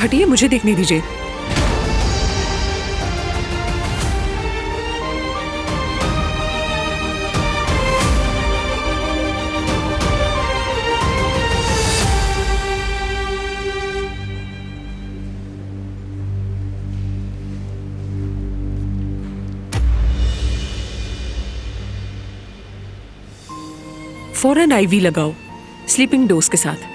हटिए, मुझे देखने दीजिए। फौरन आईवी लगाओ, स्लीपिंग डोज के साथ।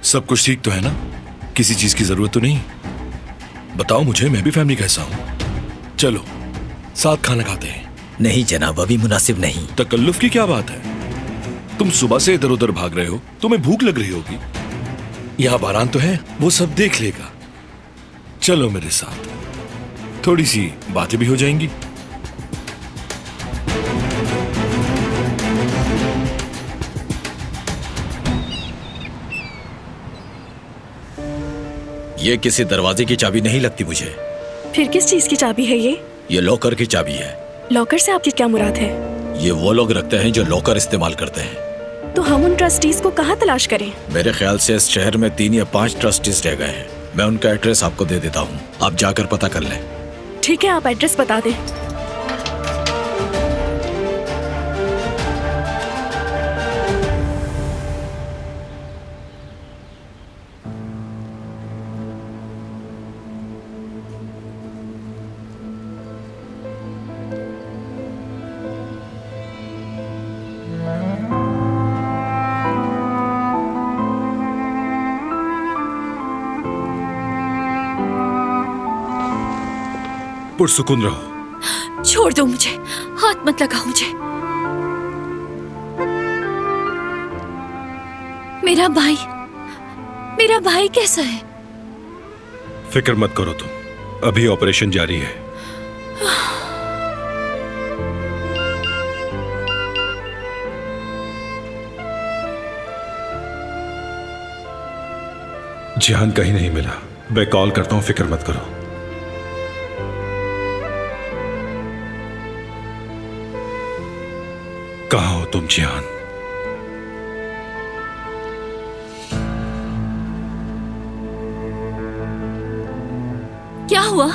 सब कुछ ठीक तो है ना? किसी चीज की जरूरत तो नहीं? बताओ मुझे, मैं भी फैमिली का हिस्सा हूं। चलो साथ खाना खाते हैं। नहीं जनाब, अभी मुनासिब नहीं। तकल्लुफ की क्या बात है? तुम सुबह से इधर उधर भाग रहे हो, तुम्हें भूख लग रही होगी। यहाँ बारान तो है, वो सब देख लेगा। चलो मेरे साथ, थोड़ी सी बातें भी हो जाएंगी। ये किसी दरवाजे की चाबी नहीं लगती मुझे। फिर किस चीज की चाबी है ये? ये लॉकर की चाबी है। लॉकर से आपकी क्या मुराद है? ये वो लोग रखते हैं जो लॉकर इस्तेमाल करते हैं। तो हम उन ट्रस्टीज को कहाँ तलाश करें? मेरे ख्याल से इस शहर में 3 या 5 ट्रस्टीज रह गए हैं। मैं उनका एड्रेस आपको दे देता हूँ, आप जाकर पता कर लें। ठीक है, आप एड्रेस बता दें। पुरसुकून रहो। छोड़ दो मुझे, हाथ मत लगाओ मुझे। मेरा भाई कैसा है? फिक्र मत करो तुम, अभी ऑपरेशन जारी है। जिहान कहीं नहीं मिला, मैं कॉल करता हूं, फिक्र मत करो। कहां हो तुम जिहान? क्या हुआ?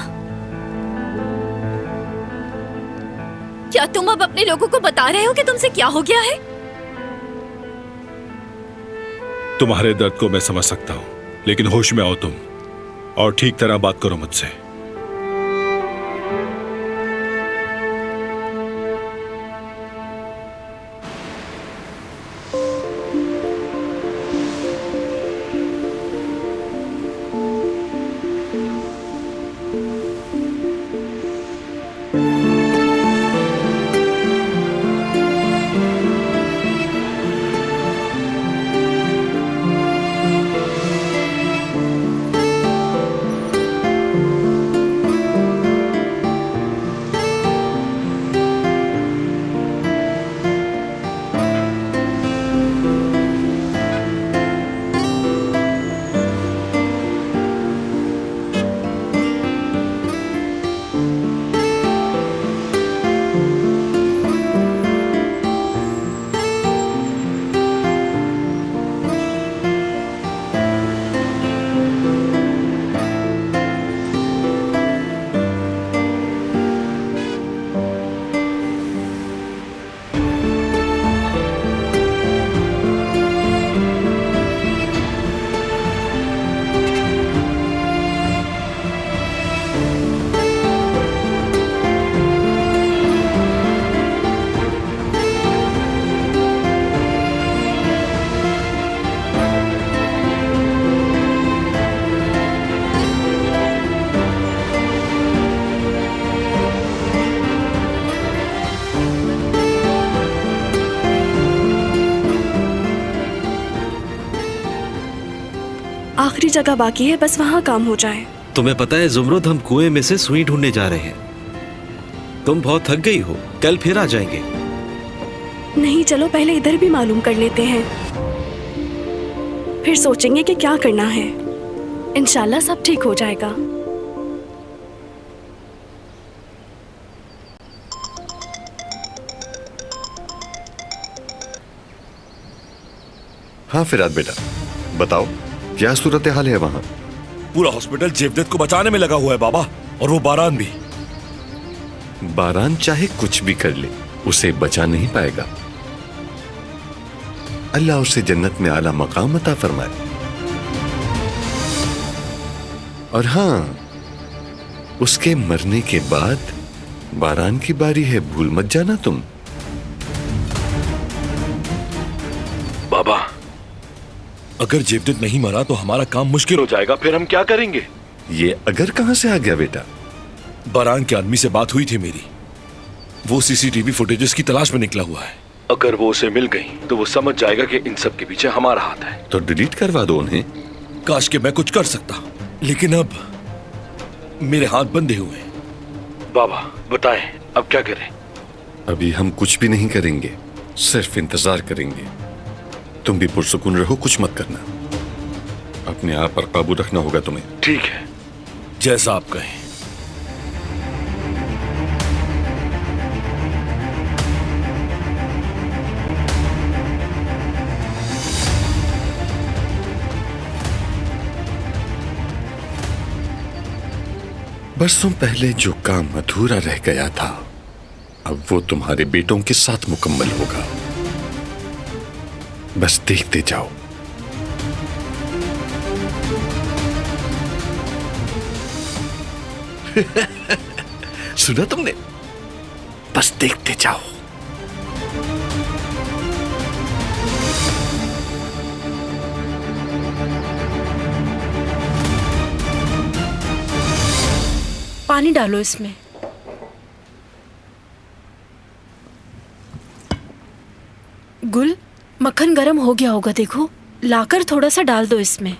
क्या तुम अब अपने लोगों को बता रहे हो कि तुमसे क्या हो गया है? तुम्हारे दर्द को मैं समझ सकता हूं, लेकिन होश में आओ तुम और ठीक तरह बात करो मुझसे। आखिरी जगह बाकी है, बस वहाँ काम हो जाए। तुम्हें पता है जुमरुद, हम कुएं में से सुई ढूंढने जा रहे हैं। तुम बहुत थक गई हो, कल फिर आ जाएंगे। नहीं, चलो पहले इधर भी मालूम कर लेते हैं, फिर सोचेंगे कि क्या करना है। इंशाल्लाह सब ठीक हो जाएगा। हाँ फिराद बेटा, बताओ क्या सूरत हाल है वहां? पूरा हॉस्पिटल जेवदेत को बचाने में लगा हुआ है बाबा, और वो बारान भी। बारान चाहे कुछ भी कर ले, उसे बचा नहीं पाएगा। अल्लाह उसे जन्नत में आला मकाम अता फरमाए। और हाँ, उसके मरने के बाद बारान की बारी है, भूल मत जाना तुम। बाबा, अगर जेवदेत नहीं मरा तो हमारा काम मुश्किल हो जाएगा, फिर हम क्या करेंगे? ये अगर कहां से आ गया बेटा? बारान के आदमी से बात हुई थी मेरी, वो सीसीटीवी फुटेजेस की तलाश में निकला हुआ है। अगर वो उसे मिल गई तो वो समझ जाएगा कि इन सब के पीछे हमारा हाथ है। तो डिलीट करवा दो उन्हें। काश कि मैं कुछ कर सकता, लेकिन अब मेरे हाथ बंधे हुए हैं। बाबा बताएं, अब क्या करें? अभी हम कुछ भी नहीं करेंगे, सिर्फ इंतजार करेंगे। तुम भी पुरसुकून रहो, कुछ मत करना। अपने आप पर काबू रखना होगा तुम्हें। ठीक है, जैसा आप कहें। बरसों पहले जो काम अधूरा रह गया था, अब वो तुम्हारे बेटों के साथ मुकम्मल होगा। बस देखते जाओ। सुना तुमने? बस देखते जाओ। पानी डालो इसमें। गुल, मक्खन गरम हो गया होगा, देखो। लाकर थोड़ा सा डाल दो इसमें।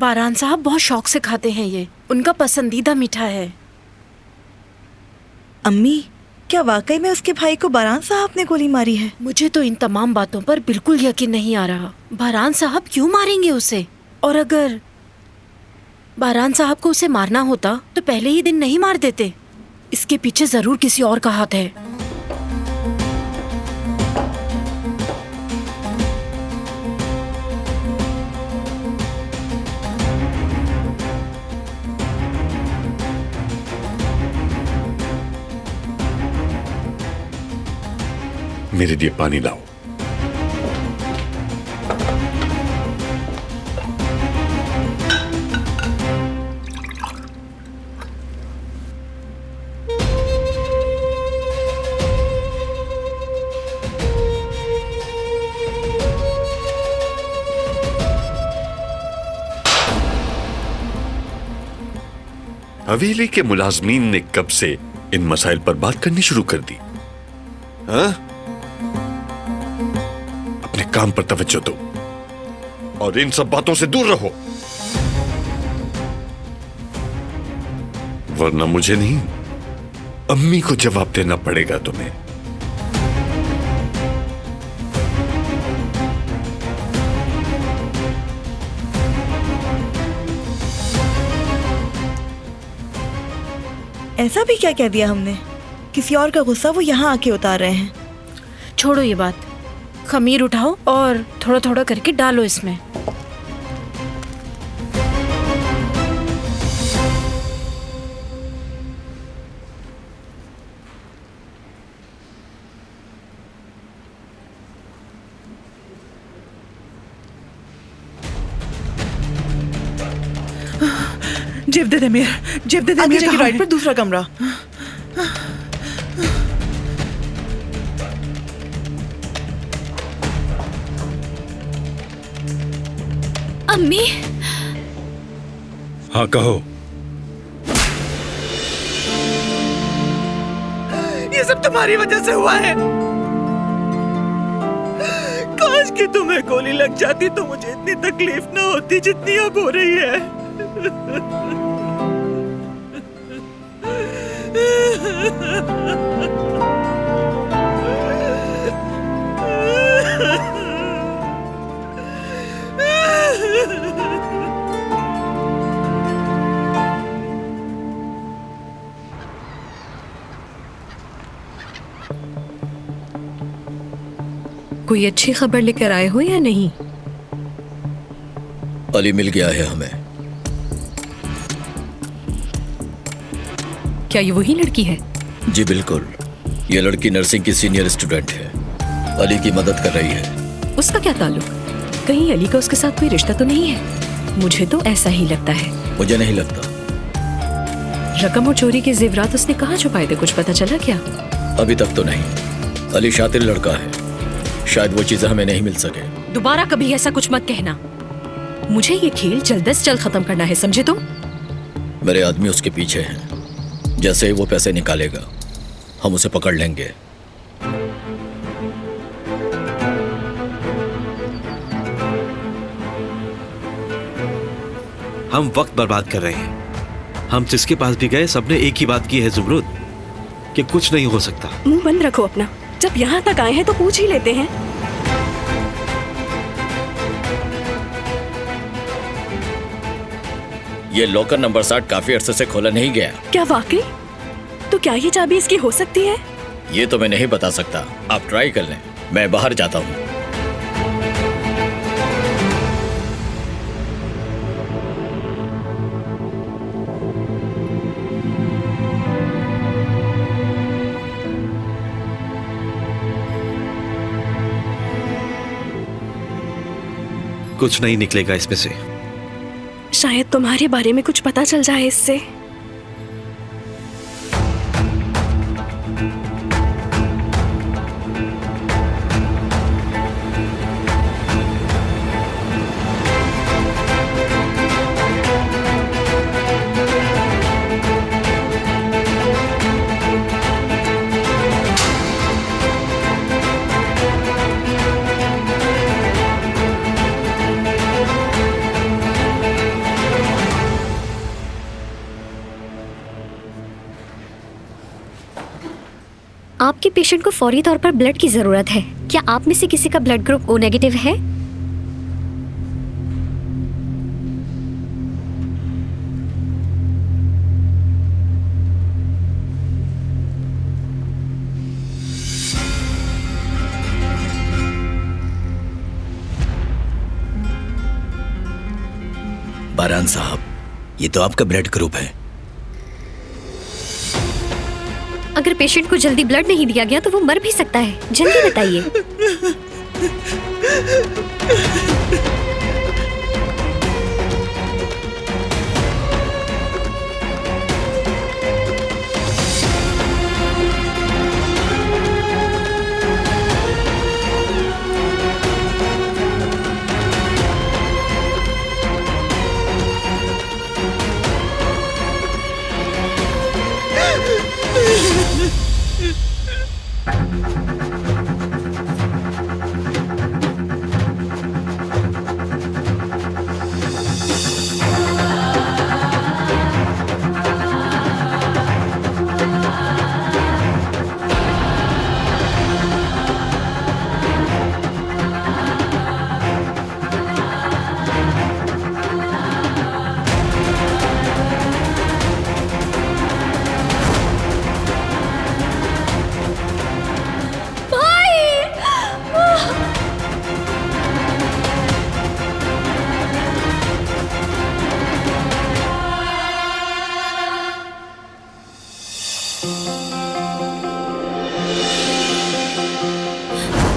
बारान साहब बहुत शौक से खाते हैं ये, उनका पसंदीदा मीठा है। अम्मी, क्या वाकई में उसके भाई को बारान साहब ने गोली मारी है? मुझे तो इन तमाम बातों पर बिल्कुल यकीन नहीं आ रहा। बारान साहब क्यों मारेंगे उसे? और अगर बारान साहब को उसे मारना होता तो पहले ही दिन नहीं मार देते। इसके पीछे जरूर किसी और का हाथ है। मेरे लिए पानी लाओ। हवेली के मुलाजमीन ने कब से इन मसाइल पर बात करनी शुरू कर दी? हाँ? अपने काम पर तवज्जो दो और इन सब बातों से दूर रहो, वरना मुझे नहीं, अम्मी को जवाब देना पड़ेगा तुम्हें। ऐसा भी क्या कह दिया हमने? किसी और का गुस्सा वो यहाँ आके उतार रहे हैं। छोड़ो ये बात, खमीर उठाओ और थोड़ा थोड़ा करके डालो इसमें। जेवदेद अमीर, जेवदेद अमीर आगे राइट पर दूसरा कमरा। अम्मी। हाँ कहो। ये सब तुम्हारी वजह से हुआ है। काश कि तुम्हें गोली लग जाती तो मुझे इतनी तकलीफ ना होती जितनी अब हो रही है। कोई अच्छी खबर लेकर आए हो या नहीं? अली मिल गया है हमें। क्या ये वही लड़की है? जी बिल्कुल, ये लड़की नर्सिंग की सीनियर स्टूडेंट है, अली की मदद कर रही है। उसका क्या ताल्लुक? कहीं अली का उसके साथ कोई रिश्ता तो नहीं है? मुझे तो ऐसा ही लगता है। मुझे नहीं लगता। रकम और चोरी के जेवरात उसने कहाँ छुपाए थे, कुछ पता चला क्या? अभी तक तो नहीं। अली शातिर लड़का है, शायद वो चीजें हमें नहीं मिल सके। दोबारा कभी ऐसा कुछ मत कहना। मुझे ये खेल जल्द से जल्द खत्म करना है, समझे तुम? मेरे आदमी उसके पीछे हैं, जैसे ही वो पैसे निकालेगा हम उसे पकड़ लेंगे। हम वक्त बर्बाद कर रहे हैं। हम जिसके पास भी गए सबने एक ही बात की है जुमरुद, कि कुछ नहीं हो सकता। मुंह बंद रखो अपना। जब यहाँ तक आए हैं तो पूछ ही लेते हैं। ये लॉकर नंबर 60 काफी अरसे से खोला नहीं गया। क्या वाकई? तो क्या ये चाबी इसकी हो सकती है? ये तो मैं नहीं बता सकता, आप ट्राई कर लें। मैं बाहर जाता हूँ। कुछ नहीं निकलेगा इसमें से। शायद तुम्हारे बारे में कुछ पता चल जाए इससे। आपके पेशेंट को फौरी तौर पर ब्लड की जरूरत है। क्या आप में से किसी का ब्लड ग्रुप ओ नेगेटिव है? बारान साहब, ये तो आपका ब्लड ग्रुप है। अगर पेशेंट को जल्दी ब्लड नहीं दिया गया तो वो मर भी सकता है। जल्दी बताइए।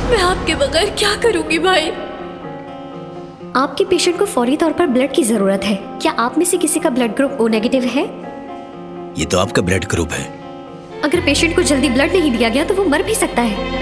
मैं आपके बगैर क्या करूंगी भाई? आपके पेशेंट को फौरी तौर पर ब्लड की जरूरत है। क्या आप में से किसी का ब्लड ग्रुप ओ नेगेटिव है? ये तो आपका ब्लड ग्रुप है। अगर पेशेंट को जल्दी ब्लड नहीं दिया गया तो वो मर भी सकता है।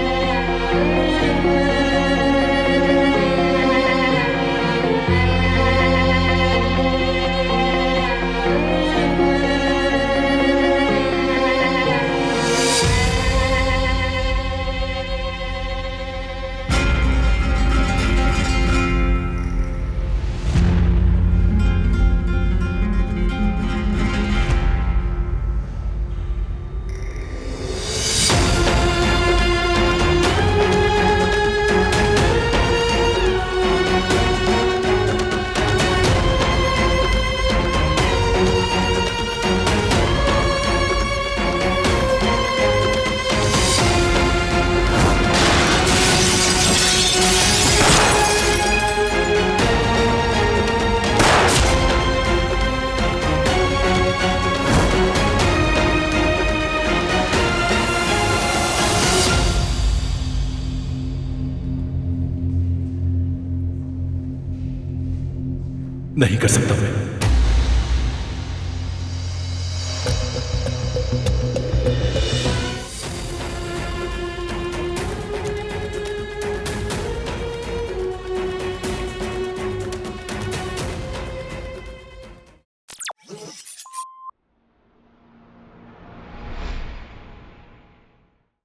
नहीं कर सकता मैं।